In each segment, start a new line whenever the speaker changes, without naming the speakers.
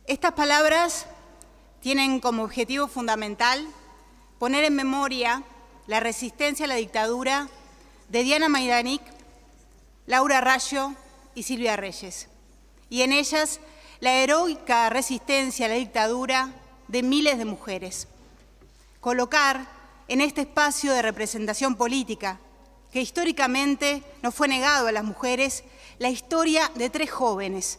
Estas palabras tienen como objetivo fundamental poner en memoria la resistencia a la dictadura de Diana Maidanik, Laura Raggio y Silvia Reyes, y en ellas la heroica resistencia a la dictadura de miles de mujeres. Colocar en este espacio de representación política, que históricamente nos fue negado a las mujeres, la historia de 3 jóvenes,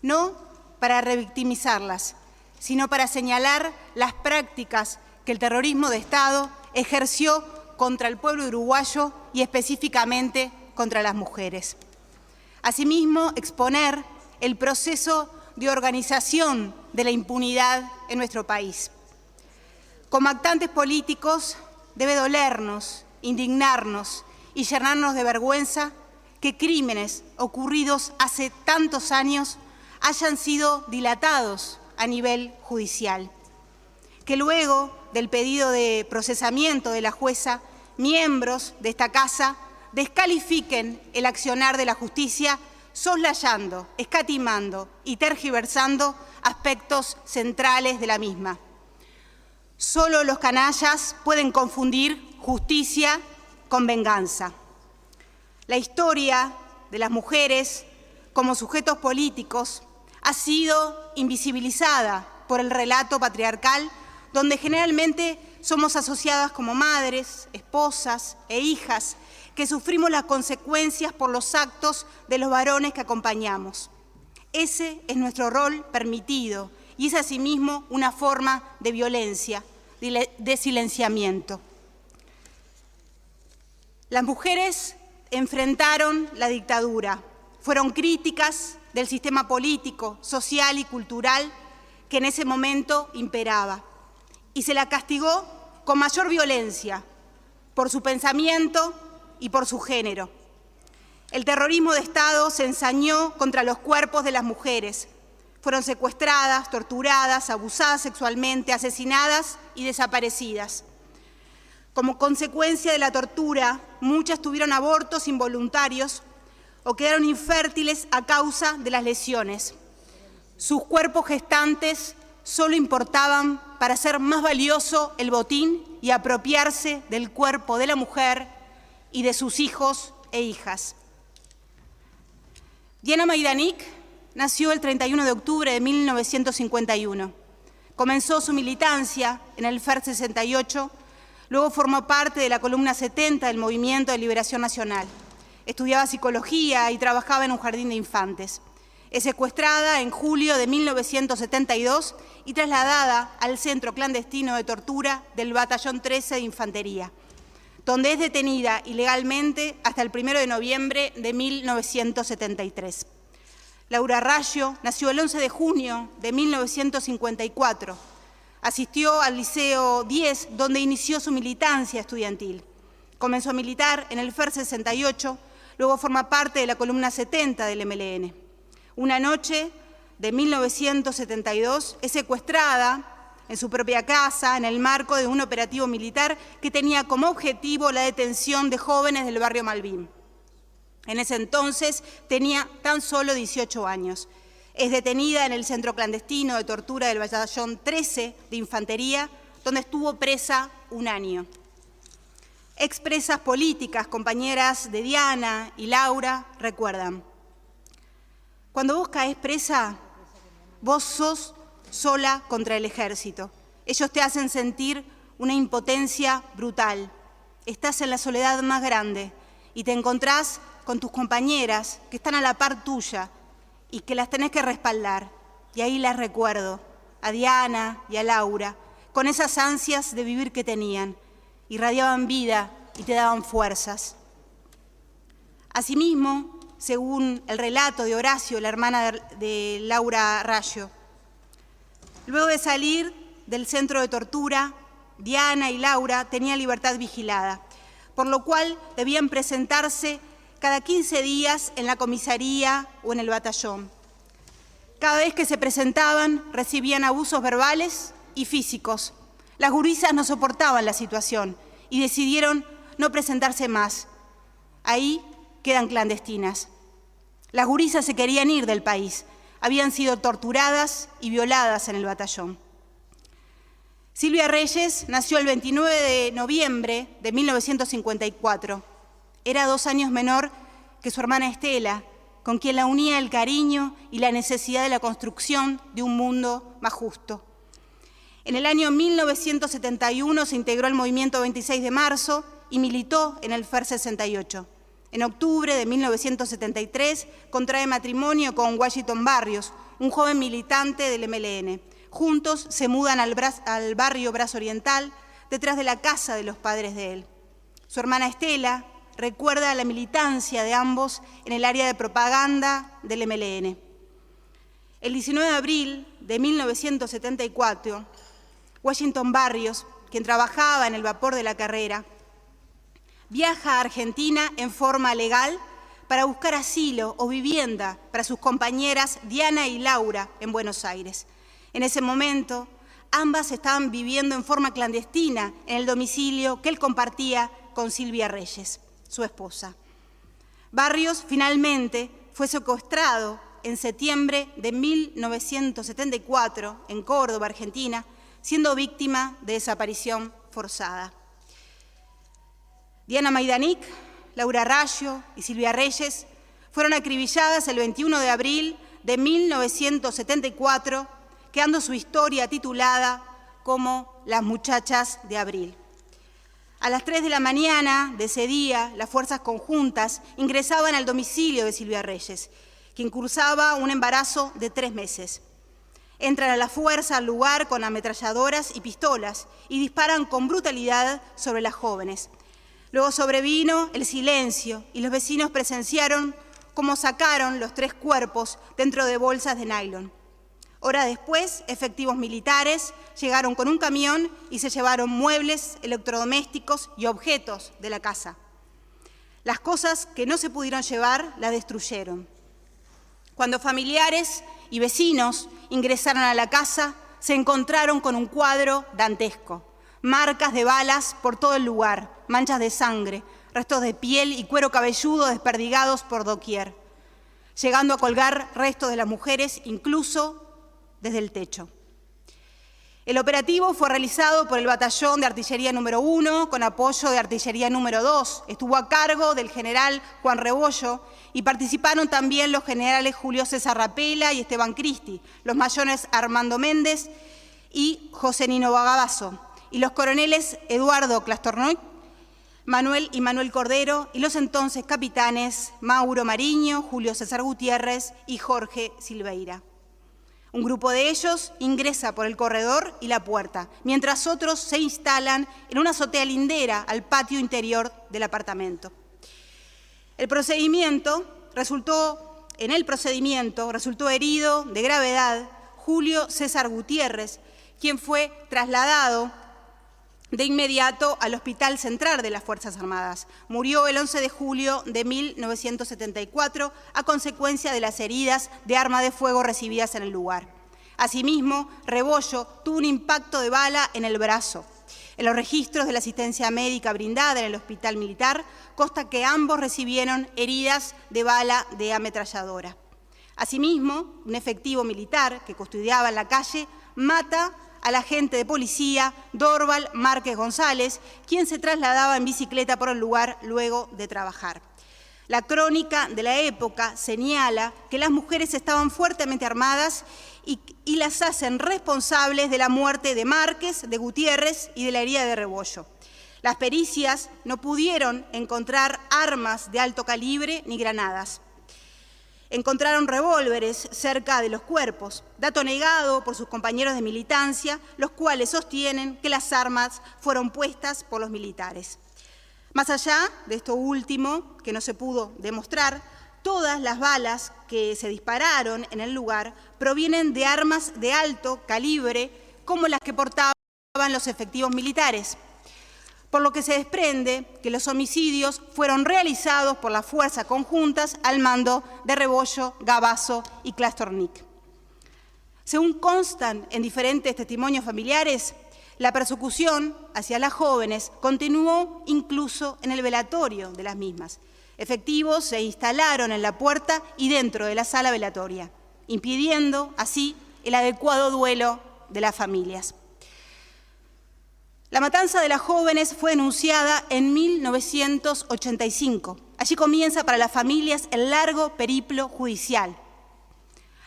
no para revictimizarlas, sino para señalar las prácticas que el terrorismo de Estado ejerció contra el pueblo uruguayo y específicamente contra las mujeres. Asimismo, exponer el proceso de organización de la impunidad en nuestro país. Como actantes políticos, debe dolernos, indignarnos y llenarnos de vergüenza que crímenes ocurridos hace tantos años hayan sido dilatados a nivel judicial. Que luego del pedido de procesamiento de la jueza, miembros de esta casa descalifiquen el accionar de la justicia, soslayando, escatimando y tergiversando aspectos centrales de la misma. Solo los canallas pueden confundir justicia con venganza. La historia de las mujeres como sujetos políticos ha sido invisibilizada por el relato patriarcal, donde generalmente somos asociadas como madres, esposas e hijas que sufrimos las consecuencias por los actos de los varones que acompañamos. Ese es nuestro rol permitido y es asimismo una forma de violencia, de silenciamiento. Las mujeres enfrentaron la dictadura, fueron críticas del sistema político, social y cultural que en ese momento imperaba, y se la castigó con mayor violencia por su pensamiento y por su género. El terrorismo de Estado se ensañó contra los cuerpos de las mujeres. Fueron secuestradas, torturadas, abusadas sexualmente, asesinadas y desaparecidas. Como consecuencia de la tortura, muchas tuvieron abortos involuntarios o quedaron infértiles a causa de las lesiones. Sus cuerpos gestantes solo importaban para hacer más valioso el botín y apropiarse del cuerpo de la mujer y de sus hijos e hijas. Diana Maidanik nació el 31 de octubre de 1951. Comenzó su militancia en el FER 68, luego formó parte de la columna 70 del Movimiento de Liberación Nacional. Estudiaba psicología y trabajaba en un jardín de infantes. Es secuestrada en julio de 1972 y trasladada al centro clandestino de tortura del Batallón 13 de Infantería, donde es detenida ilegalmente hasta el 1 de noviembre de 1973. Laura Raggio nació el 11 de junio de 1954. Asistió al Liceo 10, donde inició su militancia estudiantil. Comenzó a militar en el FER 68, luego forma parte de la columna 70 del MLN. Una noche de 1972 es secuestrada en su propia casa en el marco de un operativo militar que tenía como objetivo la detención de jóvenes del barrio Malvín. En ese entonces tenía tan solo 18 años. Es detenida en el centro clandestino de tortura del Batallón 13 de Infantería, donde estuvo presa 1 año. Expresas políticas, compañeras de Diana y Laura, recuerdan: cuando vos caes presa, vos sos sola contra el ejército. Ellos te hacen sentir una impotencia brutal. Estás en la soledad más grande y te encontrás con tus compañeras que están a la par tuya y que las tenés que respaldar. Y ahí las recuerdo, a Diana y a Laura, con esas ansias de vivir que tenían. Irradiaban vida y te daban fuerzas. Asimismo, según el relato de Horacio, la hermana de Laura Raggio, luego de salir del centro de tortura, Diana y Laura tenían libertad vigilada, por lo cual debían presentarse cada 15 días en la comisaría o en el batallón. Cada vez que se presentaban, recibían abusos verbales y físicos. Las gurisas no soportaban la situación y decidieron no presentarse más. Ahí quedan clandestinas. Las gurisas se querían ir del país. habían sido torturadas y violadas en el batallón. Silvia Reyes nació el 29 de noviembre de 1954. Era 2 años menor que su hermana Estela, con quien la unía el cariño y la necesidad de la construcción de un mundo más justo. En el año 1971 se integró al movimiento 26 de marzo y militó en el FER 68. En octubre de 1973 contrae matrimonio con Washington Barrios, un joven militante del MLN. Juntos se mudan al barrio Brazo Oriental, detrás de la casa de los padres de él. Su hermana Estela recuerda la militancia de ambos en el área de propaganda del MLN. El 19 de abril de 1974, Washington Barrios, quien trabajaba en el vapor de la Carrera, viaja a Argentina en forma legal para buscar asilo o vivienda para sus compañeras Diana y Laura en Buenos Aires. En ese momento, ambas estaban viviendo en forma clandestina en el domicilio que él compartía con Silvia Reyes, su esposa. Barrios finalmente fue secuestrado en septiembre de 1974 en Córdoba, Argentina, siendo víctima de desaparición forzada. Diana Maidanig, Laura Raggio y Silvia Reyes fueron acribilladas el 21 de abril de 1974, quedando su historia titulada como Las muchachas de abril. A las 3 de la mañana de ese día, las fuerzas conjuntas ingresaban al domicilio de Silvia Reyes, quien cursaba un embarazo de 3 meses. Entran a la fuerza al lugar con ametralladoras y pistolas y disparan con brutalidad sobre las jóvenes. Luego sobrevino el silencio y los vecinos presenciaron cómo sacaron los 3 cuerpos dentro de bolsas de nylon. Horas después, efectivos militares llegaron con un camión y se llevaron muebles, electrodomésticos y objetos de la casa. Las cosas que no se pudieron llevar las destruyeron. Cuando familiares y vecinos ingresaron a la casa, se encontraron con un cuadro dantesco. Marcas de balas por todo el lugar, manchas de sangre, restos de piel y cuero cabelludo desperdigados por doquier, llegando a colgar restos de las mujeres incluso desde el techo. El operativo fue realizado por el Batallón de Artillería número 1 con apoyo de Artillería número 2. Estuvo a cargo del general Juan Rebollo y participaron también los generales Julio César Rapella y Esteban Cristi, los mayores Armando Méndez y José Nino Bagabazo, y los coroneles Eduardo Clastornoy, Manuel Cordero y los entonces capitanes Mauro Mariño, Julio César Gutiérrez y Jorge Silveira. Un grupo de ellos ingresa por el corredor y la puerta, mientras otros se instalan en una azotea lindera al patio interior del apartamento. En el procedimiento resultó herido de gravedad Julio César Gutiérrez, quien fue trasladado de inmediato al Hospital Central de las Fuerzas Armadas. Murió el 11 de julio de 1974 a consecuencia de las heridas de arma de fuego recibidas en el lugar. Asimismo, Rebollo tuvo un impacto de bala en el brazo. En los registros de la asistencia médica brindada en el hospital militar consta que ambos recibieron heridas de bala de ametralladora. Asimismo, un efectivo militar que custodiaba en la calle mata al agente de policía Dorval Márquez González, quien se trasladaba en bicicleta por el lugar luego de trabajar. La crónica de la época señala que las mujeres estaban fuertemente armadas y las hacen responsables de la muerte de Márquez, de Gutiérrez y de la herida de Rebollo. Las pericias no pudieron encontrar armas de alto calibre ni granadas. Encontraron revólveres cerca de los cuerpos, dato negado por sus compañeros de militancia, los cuales sostienen que las armas fueron puestas por los militares. Más allá de esto último, que no se pudo demostrar, todas las balas que se dispararon en el lugar provienen de armas de alto calibre, como las que portaban los efectivos militares, por lo que se desprende que los homicidios fueron realizados por las fuerzas conjuntas al mando de Rebollo, Gabazo y Clastornic. Según constan en diferentes testimonios familiares, la persecución hacia las jóvenes continuó incluso en el velatorio de las mismas. Efectivos se instalaron en la puerta y dentro de la sala velatoria. impidiendo así el adecuado duelo de las familias. La matanza de las jóvenes fue denunciada en 1985. Allí comienza para las familias el largo periplo judicial.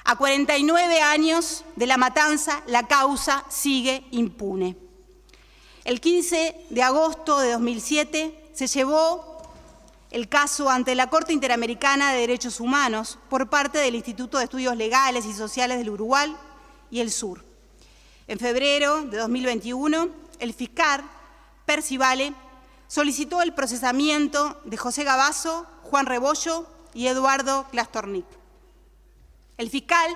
A 49 años de la matanza, la causa sigue impune. El 15 de agosto de 2007 se llevó el caso ante la Corte Interamericana de Derechos Humanos por parte del Instituto de Estudios Legales y Sociales del Uruguay y el Sur. En febrero de 2021, el fiscal Percy Vale solicitó el procesamiento de José Gabazo, Juan Rebollo y Eduardo Klastornik. El fiscal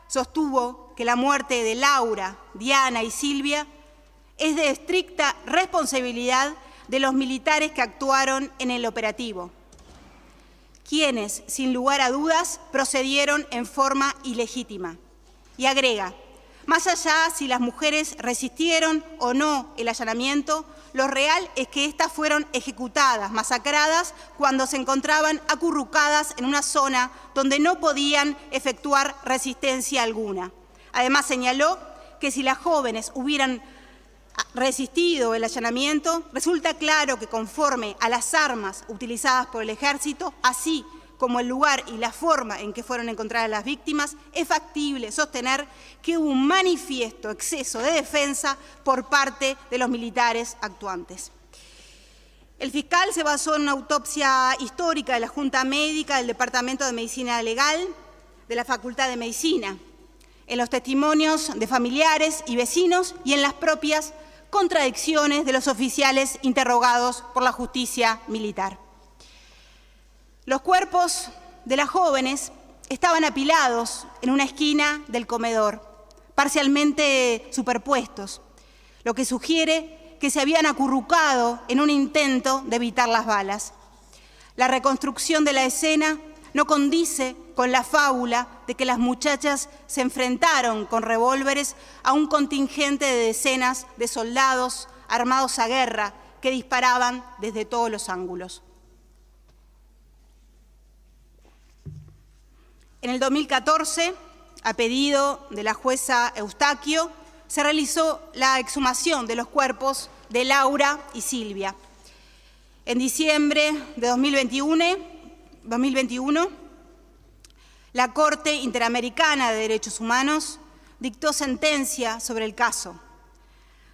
sostuvo que la muerte de Laura, Diana y Silvia es de estricta responsabilidad de los militares que actuaron en el operativo, quienes, sin lugar a dudas, procedieron en forma ilegítima. Y agrega, más allá si las mujeres resistieron o no el allanamiento, lo real es que éstas fueron ejecutadas, masacradas, cuando se encontraban acurrucadas en una zona donde no podían efectuar resistencia alguna. Además, señaló que si las jóvenes hubieran resistido el allanamiento, resulta claro que conforme a las armas utilizadas por el ejército, así como el lugar y la forma en que fueron encontradas las víctimas, es factible sostener que hubo un manifiesto exceso de defensa por parte de los militares actuantes. El fiscal se basó en una autopsia histórica de la Junta Médica del Departamento de Medicina Legal de la Facultad de Medicina, en los testimonios de familiares y vecinos y en las propias contradicciones de los oficiales interrogados por la justicia militar. Los cuerpos de las jóvenes estaban apilados en una esquina del comedor, parcialmente superpuestos, lo que sugiere que se habían acurrucado en un intento de evitar las balas. La reconstrucción de la escena no condice con la fábula de que las muchachas se enfrentaron con revólveres a un contingente de decenas de soldados armados a guerra que disparaban desde todos los ángulos. En el 2014, a pedido de la jueza Eustaquio, se realizó la exhumación de los cuerpos de Laura y Silvia. En diciembre de 2021, la Corte Interamericana de Derechos Humanos dictó sentencia sobre el caso.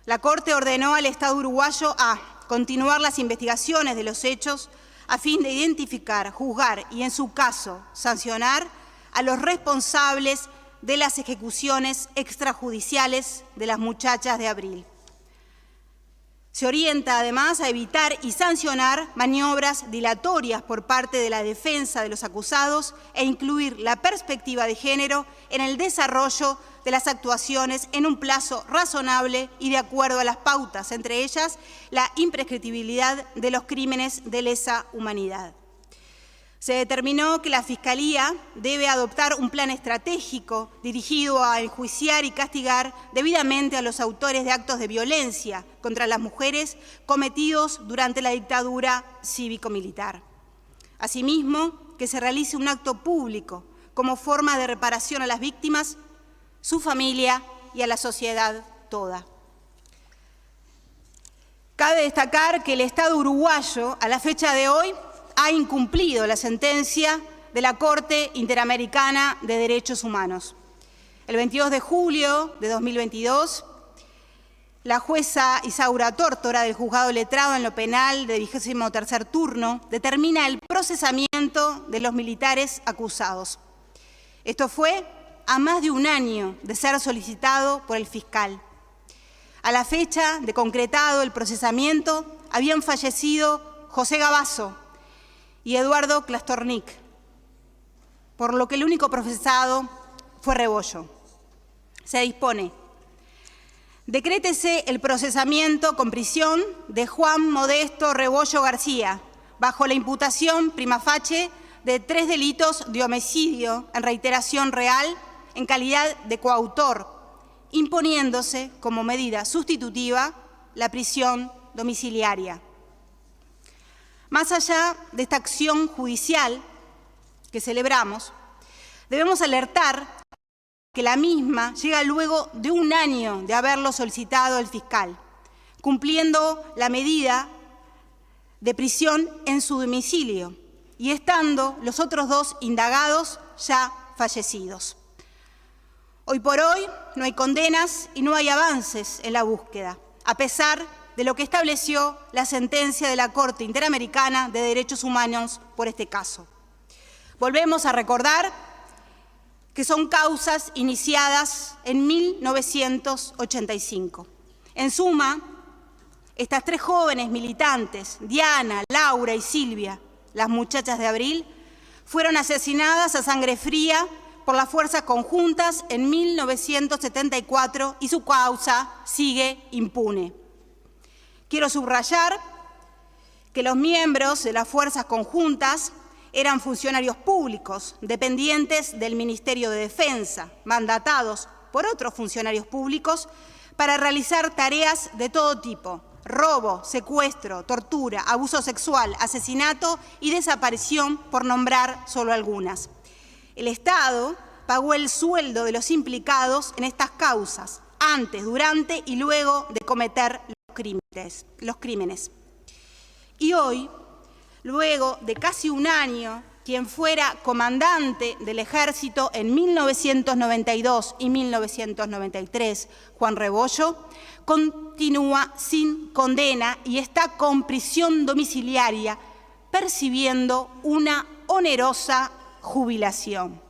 La Corte ordenó al Estado uruguayo a continuar las investigaciones de los hechos a fin de identificar, juzgar y, en su caso, sancionar a los responsables de las ejecuciones extrajudiciales de las muchachas de Abril. Se orienta además a evitar y sancionar maniobras dilatorias por parte de la defensa de los acusados e incluir la perspectiva de género en el desarrollo de las actuaciones en un plazo razonable y de acuerdo a las pautas, entre ellas la imprescriptibilidad de los crímenes de lesa humanidad. Se determinó que la Fiscalía debe adoptar un plan estratégico dirigido a enjuiciar y castigar debidamente a los autores de actos de violencia contra las mujeres cometidos durante la dictadura cívico-militar. Asimismo, que se realice un acto público como forma de reparación a las víctimas, su familia y a la sociedad toda. Cabe destacar que el Estado uruguayo, a la fecha de hoy, ha incumplido la sentencia de la Corte Interamericana de Derechos Humanos. El 22 de julio de 2022, la jueza Isaura Tórtora del Juzgado Letrado en lo Penal de 23º turno determina el procesamiento de los militares acusados. Esto fue a más de un año de ser solicitado por el fiscal. A la fecha de concretado el procesamiento, habían fallecido José Gabazo y Eduardo Klastornik, por lo que el único procesado fue Rebollo. Se dispone: decrétese el procesamiento con prisión de Juan Modesto Rebollo García, bajo la imputación prima facie de 3 delitos de homicidio en reiteración real en calidad de coautor, imponiéndose como medida sustitutiva la prisión domiciliaria. Más allá de esta acción judicial que celebramos, debemos alertar que la misma llega luego de 1 año de haberlo solicitado el fiscal, cumpliendo la medida de prisión en su domicilio y estando los otros 2 indagados ya fallecidos. Hoy por hoy no hay condenas y no hay avances en la búsqueda, a pesar de lo que estableció la sentencia de la Corte Interamericana de Derechos Humanos por este caso. Volvemos a recordar que son causas iniciadas en 1985. En suma, estas 3 jóvenes militantes, Diana, Laura y Silvia, las muchachas de Abril, fueron asesinadas a sangre fría por las fuerzas conjuntas en 1974 y su causa sigue impune. Quiero subrayar que los miembros de las fuerzas conjuntas eran funcionarios públicos, dependientes del Ministerio de Defensa, mandatados por otros funcionarios públicos para realizar tareas de todo tipo: robo, secuestro, tortura, abuso sexual, asesinato y desaparición, por nombrar solo algunas. El Estado pagó el sueldo de los implicados en estas causas, antes, durante y luego de cometer los crímenes. Y hoy, luego de casi 1 año, quien fuera comandante del Ejército en 1992 y 1993, Juan Rebollo, continúa sin condena y está con prisión domiciliaria, percibiendo una onerosa jubilación.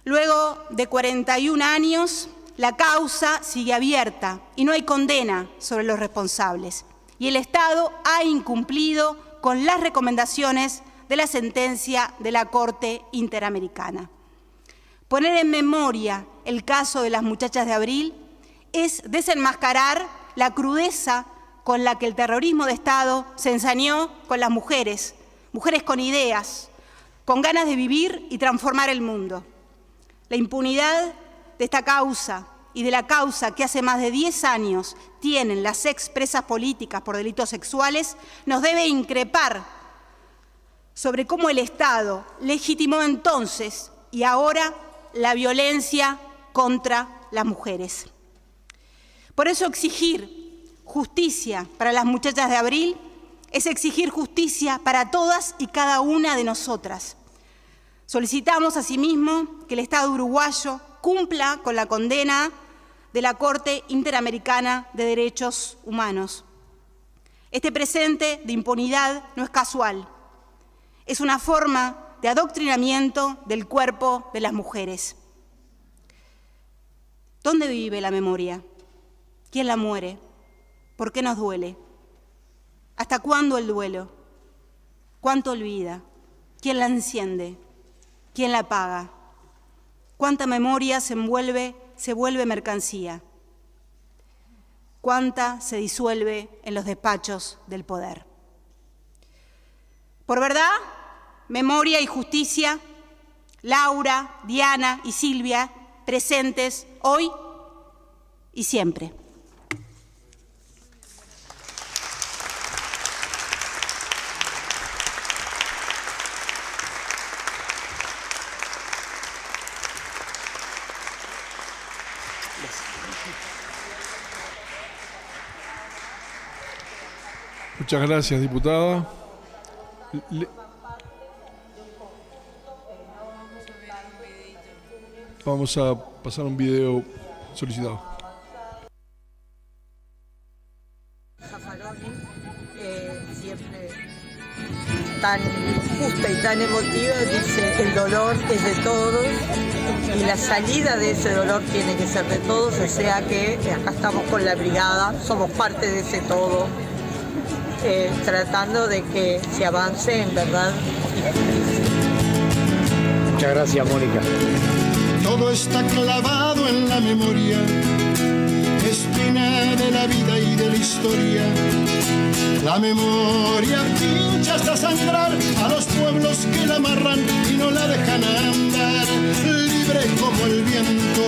Luego de 41 años, la causa sigue abierta y no hay condena sobre los responsables. Y el Estado ha incumplido con las recomendaciones de la sentencia de la Corte Interamericana. Poner en memoria el caso de las muchachas de Abril es desenmascarar la crudeza con la que el terrorismo de Estado se ensañó con las mujeres, mujeres con ideas, con ganas de vivir y transformar el mundo. La impunidad de esta causa y de la causa que hace más de 10 años tienen las expresas políticas por delitos sexuales nos debe increpar sobre cómo el Estado legitimó entonces y ahora la violencia contra las mujeres. Por eso exigir justicia para las muchachas de Abril es exigir justicia para todas y cada una de nosotras. Solicitamos asimismo que el Estado uruguayo cumpla con la condena de la Corte Interamericana de Derechos Humanos. Este presente de impunidad no es casual, es una forma de adoctrinamiento del cuerpo de las mujeres. ¿Dónde vive la memoria? ¿Quién la muere? ¿Por qué nos duele? ¿Hasta cuándo el duelo? ¿Cuánto olvida? ¿Quién la enciende? ¿Quién la paga? ¿Cuánta memoria se vuelve mercancía? ¿Cuánta se disuelve en los despachos del poder? Por verdad, memoria y justicia, Laura, Diana y Silvia, presentes hoy y siempre.
Muchas gracias, diputada. Vamos a pasar un video solicitado.
Siempre tan justa y tan emotiva, dice: el dolor es de todos y la salida de ese dolor tiene que ser de todos, o sea que acá estamos con la brigada, somos parte de ese todo, tratando de que se avance en verdad.
Muchas gracias, Mónica.
Todo está clavado en la memoria, espina de la vida y de la historia. La memoria pincha hasta sangrar a los pueblos que la amarran y no la dejan andar, libre como el viento.